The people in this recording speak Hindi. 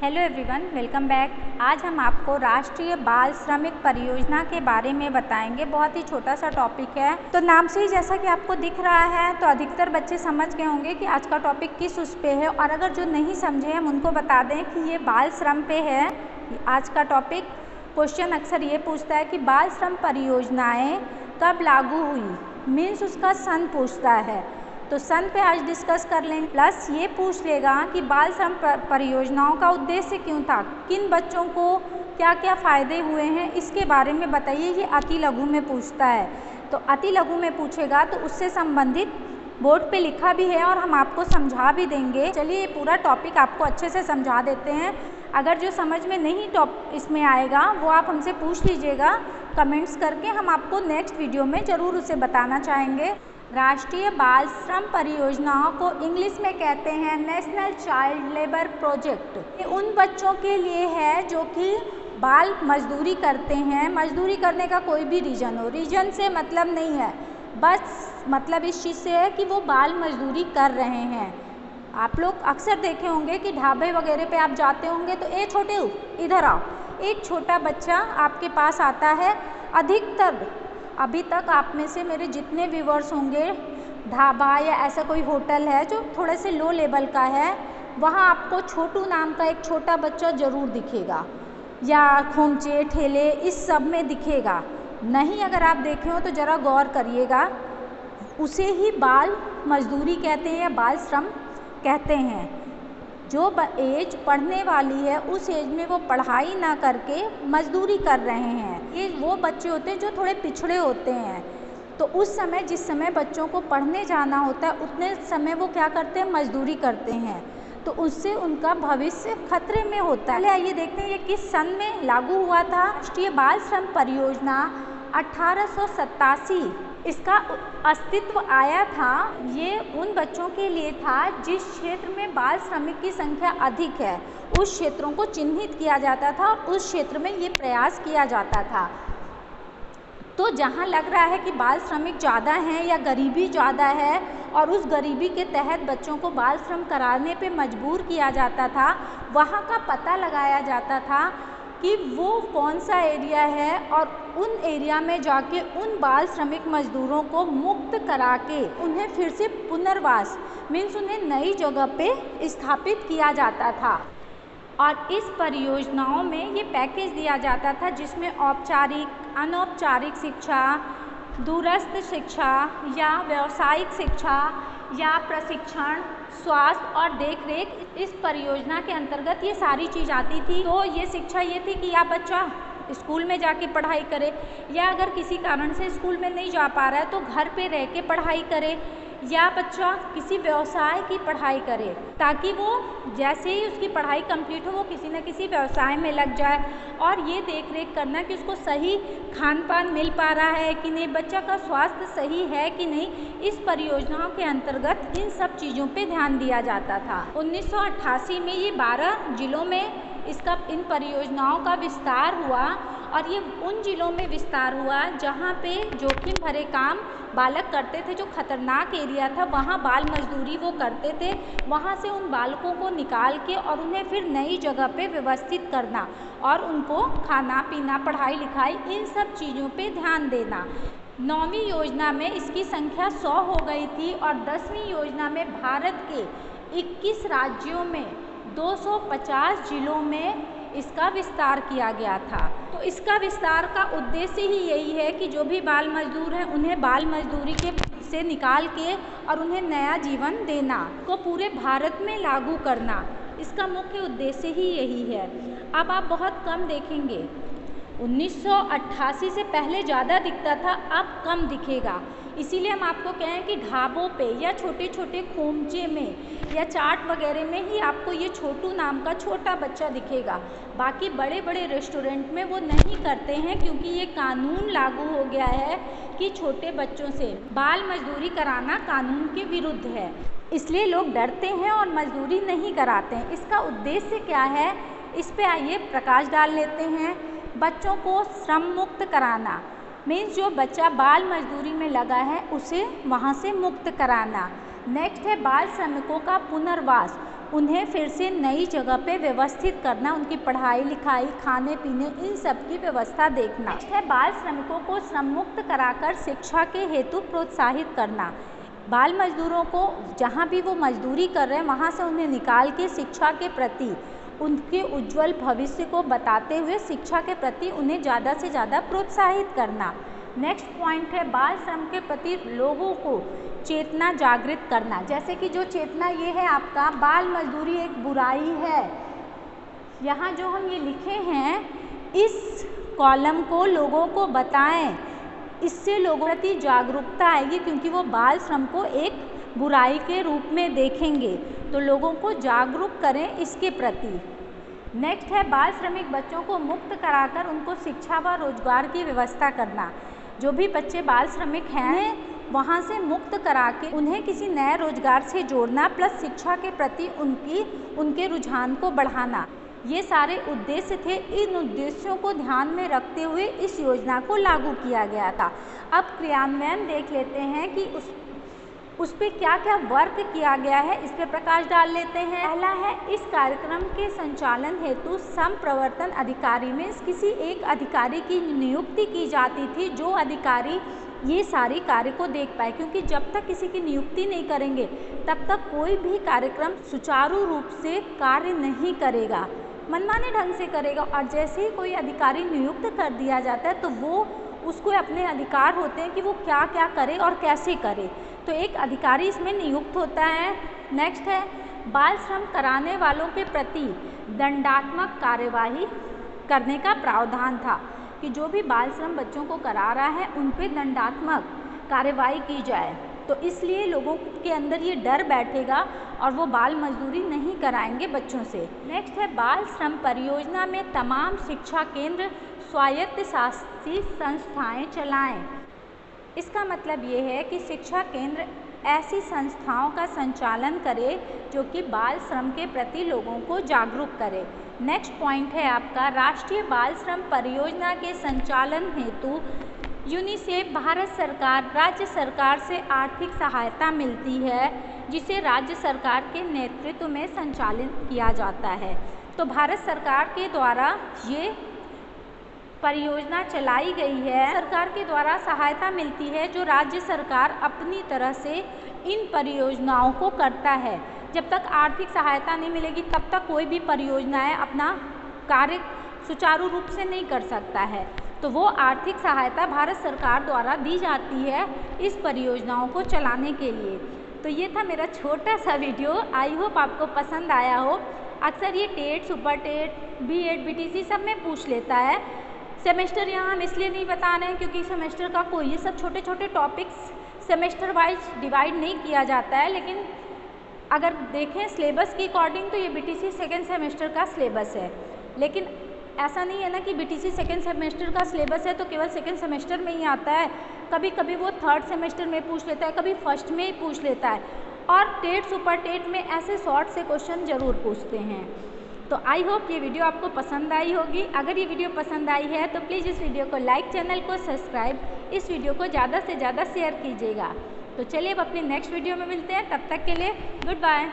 Hello everyone, welcome back. आज हम आपको राष्ट्रीय बाल श्रमिक परियोजना के बारे में बताएंगे। बहुत ही छोटा सा टॉपिक है। तो नाम से ही जैसा कि आपको दिख रहा है तो अधिकतर बच्चे समझ गए होंगे कि आज का टॉपिक किस उस पे है। और अगर जो नहीं समझे हम उनको बता दें कि ये बाल श्रम पे है आज का टॉपिक। क्वेश्चन अक्सर ये पूछता है कि बाल श्रम परियोजनाएँ कब लागू हुई, मीन्स उसका सन पूछता है। तो सन पे आज डिस्कस कर लेंगे। प्लस ये पूछ लेगा कि बाल श्रम परियोजनाओं का उद्देश्य क्यों था, किन बच्चों को क्या क्या फ़ायदे हुए हैं, इसके बारे में बताइए। ये अति लघु में पूछता है। तो अति लघु में पूछेगा तो उससे संबंधित बोर्ड पे लिखा भी है और हम आपको समझा भी देंगे। चलिए ये पूरा टॉपिक आपको अच्छे से समझा देते हैं। अगर जो समझ में नहीं इसमें आएगा वो आप हमसे पूछ लीजिएगा कमेंट्स करके, हम आपको नेक्स्ट वीडियो में ज़रूर उसे बताना चाहेंगे। राष्ट्रीय बाल श्रम परियोजनाओं को इंग्लिश में कहते हैं नेशनल चाइल्ड लेबर प्रोजेक्ट। ये उन बच्चों के लिए है जो कि बाल मजदूरी करते हैं। मजदूरी करने का कोई भी रीज़न हो, रीज़न से मतलब नहीं है, बस मतलब इस चीज़ से है कि वो बाल मजदूरी कर रहे हैं। आप लोग अक्सर देखे होंगे कि ढाबे वगैरह पे आप जाते होंगे तो ए छोटे इधर आओ, एक छोटा बच्चा आपके पास आता है। अधिकतर अभी तक आप में से मेरे जितने व्यूवर्स होंगे, ढाबा या ऐसा कोई होटल है जो थोड़े से लो लेवल का है, वहाँ आपको छोटू नाम का एक छोटा बच्चा ज़रूर दिखेगा, या खोमचे ठेले इस सब में दिखेगा। नहीं अगर आप देखे हो तो ज़रा गौर करिएगा, उसे ही बाल मजदूरी कहते हैं या बाल श्रम कहते हैं। जो एज पढ़ने वाली है उस एज में वो पढ़ाई ना करके मजदूरी कर रहे हैं। ये वो बच्चे होते हैं जो थोड़े पिछड़े होते हैं। तो उस समय जिस समय बच्चों को पढ़ने जाना होता है उतने समय वो क्या करते हैं, मजदूरी करते हैं। तो उससे उनका भविष्य खतरे में होता है। आइए देखते हैं ये किस सन में लागू हुआ था। राष्ट्रीय बाल श्रम परियोजना 1887 इसका अस्तित्व आया था। ये उन बच्चों के लिए था जिस क्षेत्र में बाल श्रमिक की संख्या अधिक है, उस क्षेत्रों को चिन्हित किया जाता था और उस क्षेत्र में ये प्रयास किया जाता था। तो जहाँ लग रहा है कि बाल श्रमिक ज़्यादा हैं या गरीबी ज़्यादा है और उस गरीबी के तहत बच्चों को बाल श्रम कराने पे मजबूर किया जाता था, वहाँ का पता लगाया जाता था कि वो कौन सा एरिया है और उन एरिया में जाके उन बाल श्रमिक मजदूरों को मुक्त करा के उन्हें फिर से पुनर्वास मीन्स उन्हें नई जगह पे स्थापित किया जाता था। और इस परियोजनाओं में ये पैकेज दिया जाता था जिसमें औपचारिक, अनौपचारिक शिक्षा, दूरस्थ शिक्षा या व्यावसायिक शिक्षा या प्रशिक्षण, स्वास्थ्य और देखरेख। इस परियोजना के अंतर्गत ये सारी चीज़ आती थी। तो ये शिक्षा ये थी कि या बच्चा स्कूल में जाके पढ़ाई करे, या अगर किसी कारण से स्कूल में नहीं जा पा रहा है तो घर पे रह के पढ़ाई करे, या बच्चा किसी व्यवसाय की पढ़ाई करे ताकि वो जैसे ही उसकी पढ़ाई कंप्लीट हो वो किसी न किसी व्यवसाय में लग जाए। और ये देख रेख करना कि उसको सही खान पान मिल पा रहा है कि नहीं, बच्चा का स्वास्थ्य सही है कि नहीं, इस परियोजनाओं के अंतर्गत इन सब चीज़ों पे ध्यान दिया जाता था। 1988 में ये 12 जिलों में इन परियोजनाओं का विस्तार हुआ और ये उन जिलों में विस्तार हुआ जहाँ पे जोखिम भरे काम बालक करते थे, जो खतरनाक एरिया था वहाँ बाल मजदूरी वो करते थे। वहाँ से उन बालकों को निकाल के और उन्हें फिर नई जगह पे व्यवस्थित करना और उनको खाना पीना, पढ़ाई लिखाई, इन सब चीज़ों पे ध्यान देना। 9वीं योजना में इसकी संख्या 100 हो गई थी और 10वीं योजना में भारत के 21 राज्यों में 250 जिलों में इसका विस्तार किया गया था। तो इसका विस्तार का उद्देश्य ही यही है कि जो भी बाल मजदूर हैं उन्हें बाल मजदूरी से निकाल के और उन्हें नया जीवन देना, को पूरे भारत में लागू करना, इसका मुख्य उद्देश्य ही यही है। अब आप बहुत कम देखेंगे, 1988 से पहले ज़्यादा दिखता था, अब कम दिखेगा। इसीलिए हम आपको कहें कि ढाबों पे या छोटे छोटे खोमचे में या चाट वगैरह में ही आपको ये छोटू नाम का छोटा बच्चा दिखेगा। बाकी बड़े बड़े रेस्टोरेंट में वो नहीं करते हैं क्योंकि ये कानून लागू हो गया है कि छोटे बच्चों से बाल मजदूरी कराना कानून के विरुद्ध है। इसलिए लोग डरते हैं और मजदूरी नहीं कराते हैं। इसका उद्देश्य क्या है, इस पर आइए प्रकाश डाल लेते हैं। बच्चों को श्रम मुक्त कराना मीन्स जो बच्चा बाल मजदूरी में लगा है उसे वहाँ से मुक्त कराना। नेक्स्ट है बाल श्रमिकों का पुनर्वास। उन्हें फिर से नई जगह पे व्यवस्थित करना, उनकी पढ़ाई लिखाई, खाने पीने, इन सब की व्यवस्था देखना है। बाल श्रमिकों को श्रम मुक्त कराकर शिक्षा के हेतु प्रोत्साहित करना। बाल मजदूरों को जहाँ भी वो मजदूरी कर रहे हैं वहाँ से उन्हें निकाल के शिक्षा के प्रति, उनके उज्जवल भविष्य को बताते हुए शिक्षा के प्रति उन्हें ज़्यादा से ज़्यादा प्रोत्साहित करना। नेक्स्ट पॉइंट है बाल श्रम के प्रति लोगों को चेतना जागृत करना। जैसे कि जो चेतना ये है आपका, बाल मजदूरी एक बुराई है। यहाँ जो हम ये लिखे हैं इस कॉलम को लोगों को बताएं, इससे लोगों के प्रति जागरूकता आएगी, क्योंकि वो बाल श्रम को एक बुराई के रूप में देखेंगे। तो लोगों को जागरूक करें इसके प्रति। नेक्स्ट है बाल श्रमिक बच्चों को मुक्त कराकर उनको शिक्षा व रोजगार की व्यवस्था करना। जो भी बच्चे बाल श्रमिक हैं वहाँ से मुक्त करा के उन्हें किसी नए रोजगार से जोड़ना, प्लस शिक्षा के प्रति उनके रुझान को बढ़ाना, ये सारे उद्देश्य थे। इन उद्देश्यों को ध्यान में रखते हुए इस योजना को लागू किया गया था। अब क्रियान्वयन देख लेते हैं कि उस पर क्या क्या वर्क किया गया है, इस पर प्रकाश डाल लेते हैं। पहला है, इस कार्यक्रम के संचालन हेतु संप्रवर्तन अधिकारी में किसी एक अधिकारी की नियुक्ति की जाती थी, जो अधिकारी ये सारी कार्य को देख पाए, क्योंकि जब तक किसी की नियुक्ति नहीं करेंगे तब तक कोई भी कार्यक्रम सुचारू रूप से कार्य नहीं करेगा, मनमाने ढंग से करेगा। और जैसे ही कोई अधिकारी नियुक्त कर दिया जाता है तो वो उसको अपने अधिकार होते हैं कि वो क्या क्या करे और कैसे करे। तो एक अधिकारी इसमें नियुक्त होता है। नेक्स्ट है, बाल श्रम कराने वालों के प्रति दंडात्मक कार्यवाही करने का प्रावधान था, कि जो भी बाल श्रम बच्चों को करा रहा है उन पर दंडात्मक कार्यवाही की जाए। तो इसलिए लोगों के अंदर ये डर बैठेगा और वो बाल मजदूरी नहीं कराएंगे बच्चों से। नेक्स्ट है, बाल श्रम परियोजना में तमाम शिक्षा केंद्र स्वायत्त शासी संस्थाएं चलाएं। इसका मतलब ये है कि शिक्षा केंद्र ऐसी संस्थाओं का संचालन करे जो कि बाल श्रम के प्रति लोगों को जागरूक करे। नेक्स्ट पॉइंट है आपका, राष्ट्रीय बाल श्रम परियोजना के संचालन हेतु यूनिसेफ भारत सरकार, राज्य सरकार से आर्थिक सहायता मिलती है, जिसे राज्य सरकार के नेतृत्व में संचालित किया जाता है। तो भारत सरकार के द्वारा ये परियोजना चलाई गई है। सरकार के द्वारा सहायता मिलती है, जो राज्य सरकार अपनी तरह से इन परियोजनाओं को करता है। जब तक आर्थिक सहायता नहीं मिलेगी तब तक कोई भी परियोजनाएं अपना कार्य सुचारू रूप से नहीं कर सकता है। तो वो आर्थिक सहायता भारत सरकार द्वारा दी जाती है इस परियोजनाओं को चलाने के लिए। तो ये था मेरा छोटा सा वीडियो, आई होप आपको पसंद आया हो। अक्सर ये TET, super TET, BEd, BTC सब में पूछ लेता है। सेमेस्टर यहाँ हम इसलिए नहीं बता रहे हैं क्योंकि सेमेस्टर का कोई, ये सब छोटे छोटे टॉपिक्स सेमेस्टर वाइज डिवाइड नहीं किया जाता है। लेकिन अगर देखें सिलेबस के अकॉर्डिंग तो ये बीटीसी सेकेंड सेमेस्टर का सिलेबस है। लेकिन ऐसा नहीं है ना कि बीटीसी सेकेंड सेमेस्टर का सिलेबस है तो केवल सेकेंड सेमेस्टर में ही आता है। कभी कभी वो थर्ड सेमेस्टर में पूछ लेता है, कभी फर्स्ट में ही पूछ लेता है। और टेट, सुपर टेट में ऐसे शॉर्ट से क्वेश्चन ज़रूर पूछते हैं। तो आई होप ये वीडियो आपको पसंद आई होगी। अगर ये वीडियो पसंद आई है तो प्लीज़ इस वीडियो को लाइक, चैनल को सब्सक्राइब, इस वीडियो को ज़्यादा से ज़्यादा शेयर कीजिएगा। तो चलिए अब अपनी नेक्स्ट वीडियो में मिलते हैं, तब तक के लिए गुड बाय।